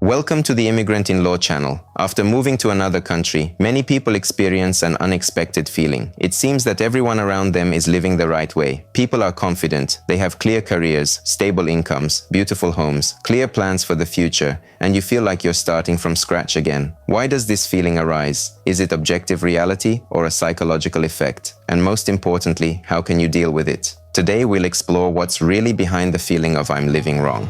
Welcome to the Immigrantinlaw channel. After moving to another country, many people experience an unexpected feeling. It seems that everyone around them is living the right way. People are confident, they have clear careers, stable incomes, beautiful homes, clear plans for the future, and you feel like you're starting from scratch again. Why does this feeling arise? Is it objective reality or a psychological effect? And most importantly, how can you deal with it? Today we'll explore what's really behind the feeling of I'm living wrong.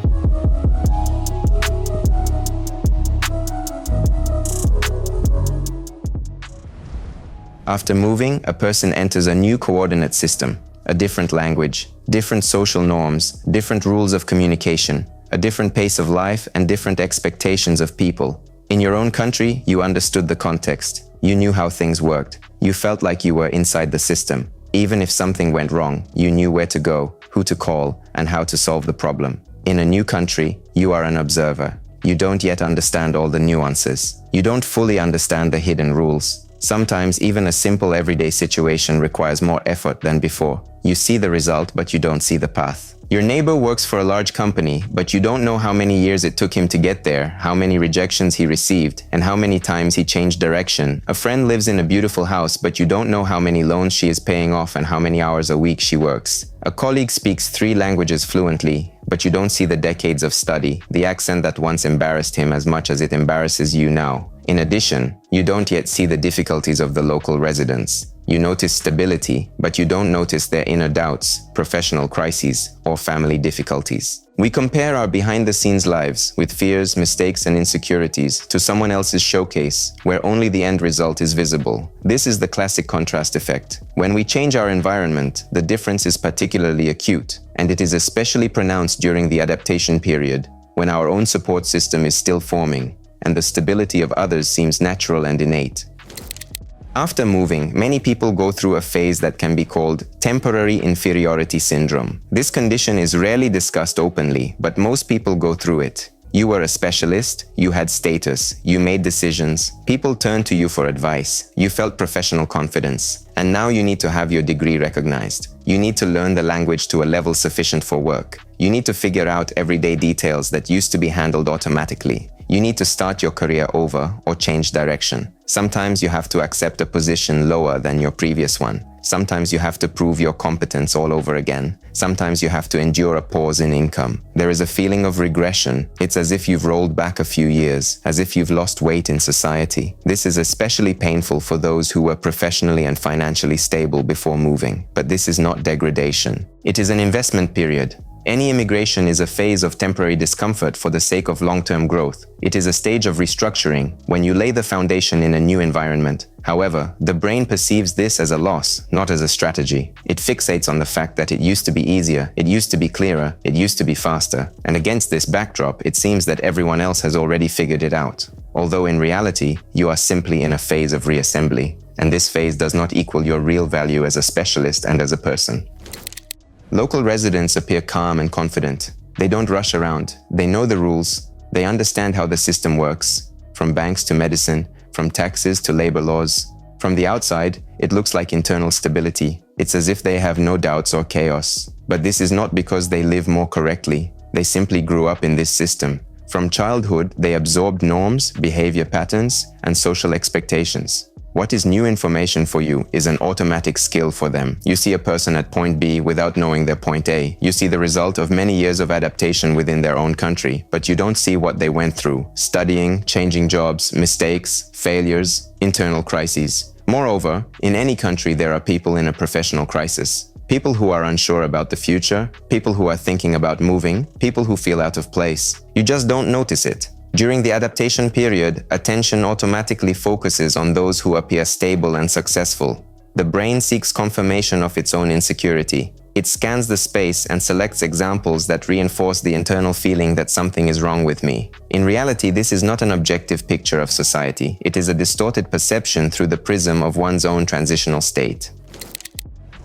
After moving, a person enters a new coordinate system, a different language, different social norms, different rules of communication, a different pace of life, and different expectations of people. In your own country, you understood the context. You knew how things worked. You felt like you were inside the system. Even if something went wrong, you knew where to go, who to call, and how to solve the problem. In a new country, you are an observer. You don't yet understand all the nuances. You don't fully understand the hidden rules. Sometimes even a simple everyday situation requires more effort than before. You see the result, but you don't see the path. Your neighbor works for a large company, but you don't know how many years it took him to get there, how many rejections he received, and how many times he changed direction. A friend lives in a beautiful house, but you don't know how many loans she is paying off and how many hours a week she works. A colleague speaks 3 languages fluently, but you don't see the decades of study, the accent that once embarrassed him as much as it embarrasses you now. In addition, you don't yet see the difficulties of the local residents. You notice stability, but you don't notice their inner doubts, professional crises, or family difficulties. We compare our behind-the-scenes lives with fears, mistakes, and insecurities to someone else's showcase, where only the end result is visible. This is the classic contrast effect. When we change our environment, the difference is particularly acute, and it is especially pronounced during the adaptation period, when our own support system is still forming, and the stability of others seems natural and innate. After moving, many people go through a phase that can be called temporary inferiority syndrome. This condition is rarely discussed openly, but most people go through it. You were a specialist, you had status, you made decisions, people turned to you for advice, you felt professional confidence, and now you need to have your degree recognized. You need to learn the language to a level sufficient for work. You need to figure out everyday details that used to be handled automatically. You need to start your career over or change direction. Sometimes you have to accept a position lower than your previous one. Sometimes you have to prove your competence all over again. Sometimes you have to endure a pause in income. There is a feeling of regression. It's as if you've rolled back a few years, as if you've lost weight in society. This is especially painful for those who were professionally and financially stable before moving. But this is not degradation. It is an investment period. Any immigration is a phase of temporary discomfort for the sake of long-term growth. It is a stage of restructuring when you lay the foundation in a new environment. However, the brain perceives this as a loss, not as a strategy. It fixates on the fact that it used to be easier, it used to be clearer, it used to be faster. And against this backdrop, it seems that everyone else has already figured it out. Although in reality, you are simply in a phase of reassembly. And this phase does not equal your real value as a specialist and as a person. Local residents appear calm and confident. They don't rush around. They know the rules. They understand how the system works, from banks to medicine, from taxes to labor laws. From the outside, it looks like internal stability. It's as if they have no doubts or chaos. But this is not because they live more correctly. They simply grew up in this system. From childhood, they absorbed norms, behavior patterns, and social expectations. What is new information for you is an automatic skill for them. You see a person at point B without knowing their point A. You see the result of many years of adaptation within their own country, but you don't see what they went through: studying, changing jobs, mistakes, failures, internal crises. Moreover, in any country there are people in a professional crisis. People who are unsure about the future, people who are thinking about moving, people who feel out of place. You just don't notice it. During the adaptation period, attention automatically focuses on those who appear stable and successful. The brain seeks confirmation of its own insecurity. It scans the space and selects examples that reinforce the internal feeling that something is wrong with me. In reality, this is not an objective picture of society. It is a distorted perception through the prism of one's own transitional state.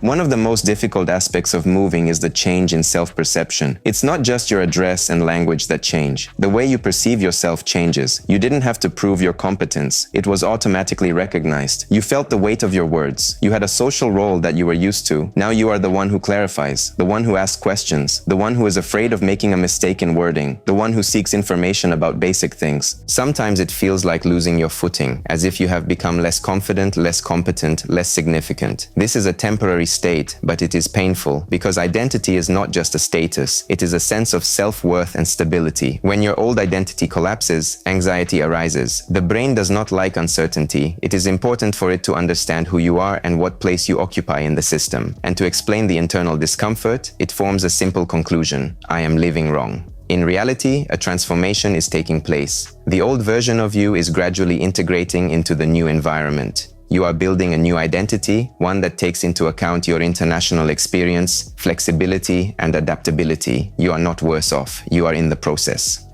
One of the most difficult aspects of moving is the change in self-perception. It's not just your address and language that change. The way you perceive yourself changes. You didn't have to prove your competence. It was automatically recognized. You felt the weight of your words. You had a social role that you were used to. Now you are the one who clarifies, the one who asks questions, the one who is afraid of making a mistake in wording, the one who seeks information about basic things. Sometimes it feels like losing your footing, as if you have become less confident, less competent, less significant. This is a temporary state, but it is painful, because identity is not just a status, it is a sense of self-worth and stability. When your old identity collapses, anxiety arises. The brain does not like uncertainty. It is important for it to understand who you are and what place you occupy in the system. And to explain the internal discomfort, it forms a simple conclusion: I am living wrong. In reality, a transformation is taking place. The old version of you is gradually integrating into the new environment. You are building a new identity, one that takes into account your international experience, flexibility, and adaptability. You are not worse off. You are in the process.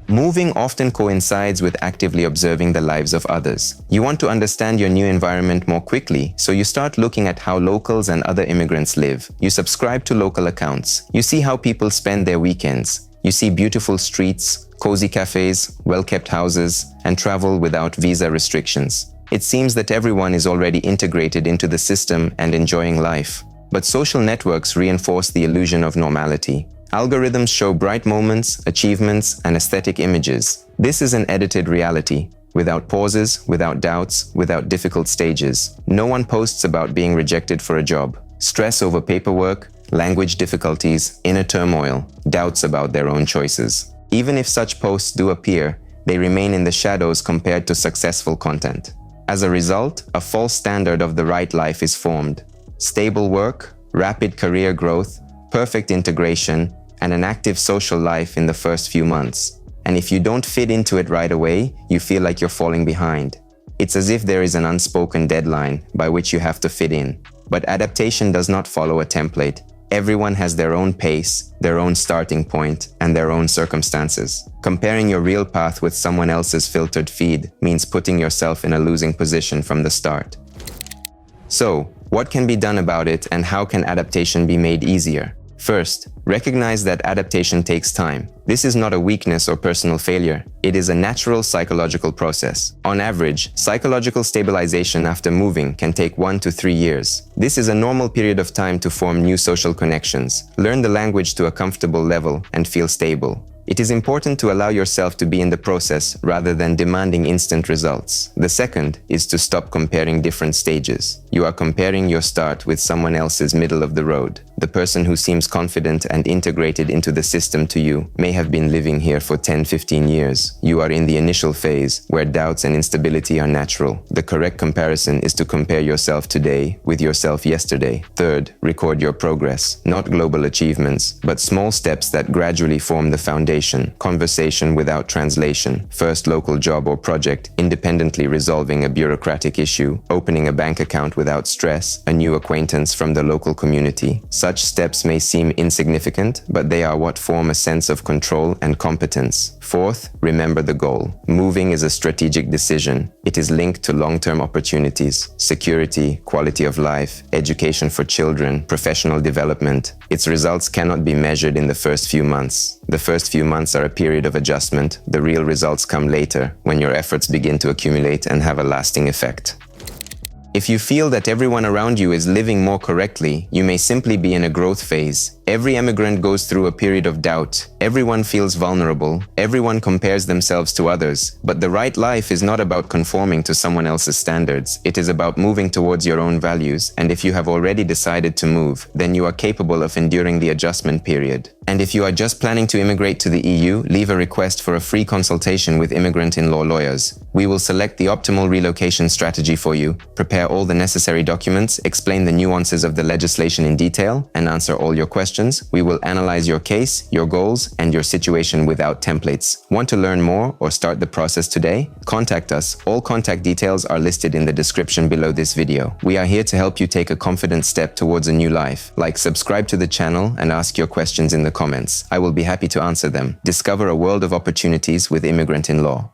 Moving often coincides with actively observing the lives of others. You want to understand your new environment more quickly, so you start looking at how locals and other immigrants live. You subscribe to local accounts. You see how people spend their weekends. You see beautiful streets, cozy cafes, well-kept houses, and travel without visa restrictions. It seems that everyone is already integrated into the system and enjoying life. But social networks reinforce the illusion of normality. Algorithms show bright moments, achievements, and aesthetic images. This is an edited reality, without pauses, without doubts, without difficult stages. No one posts about being rejected for a job, stress over paperwork, language difficulties, inner turmoil, doubts about their own choices. Even if such posts do appear, they remain in the shadows compared to successful content. As a result, a false standard of the right life is formed. Stable work, rapid career growth, perfect integration, and an active social life in the first few months. And if you don't fit into it right away, you feel like you're falling behind. It's as if there is an unspoken deadline by which you have to fit in. But adaptation does not follow a template. Everyone has their own pace, their own starting point, and their own circumstances. Comparing your real path with someone else's filtered feed means putting yourself in a losing position from the start. So, what can be done about it, and how can adaptation be made easier? First, recognize that adaptation takes time. This is not a weakness or personal failure. It is a natural psychological process. On average, psychological stabilization after moving can take 1 to 3 years. This is a normal period of time to form new social connections, learn the language to a comfortable level, and feel stable. It is important to allow yourself to be in the process rather than demanding instant results. The second is to stop comparing different stages. You are comparing your start with someone else's middle of the road. The person who seems confident and integrated into the system to you may have been living here for 10-15 years. You are in the initial phase, where doubts and instability are natural. The correct comparison is to compare yourself today with yourself yesterday. Third, record your progress. Not global achievements, but small steps that gradually form the foundation. Conversation without translation, first local job or project, independently resolving a bureaucratic issue, opening a bank account without stress, a new acquaintance from the local community. Such steps may seem insignificant, but they are what form a sense of control and competence. Fourth, remember the goal. Moving is a strategic decision. It is linked to long-term opportunities, security, quality of life, education for children, professional development. Its results cannot be measured in the first few months. The first few months are a period of adjustment. The real results come later, when your efforts begin to accumulate and have a lasting effect. If you feel that everyone around you is living more correctly, you may simply be in a growth phase. Every immigrant goes through a period of doubt. Everyone feels vulnerable. Everyone compares themselves to others. But the right life is not about conforming to someone else's standards. It is about moving towards your own values. And if you have already decided to move, then you are capable of enduring the adjustment period. And if you are just planning to immigrate to the EU, leave a request for a free consultation with Immigrantinlaw lawyers. We will select the optimal relocation strategy for you, prepare all the necessary documents, explain the nuances of the legislation in detail, and answer all your questions. We will analyze your case, your goals, and your situation without templates. Want to learn more or start the process today? Contact us. All contact details are listed in the description below this video. We are here to help you take a confident step towards a new life. Like, subscribe to the channel, and ask your questions in the comments. I will be happy to answer them. Discover a world of opportunities with Immigrantinlaw.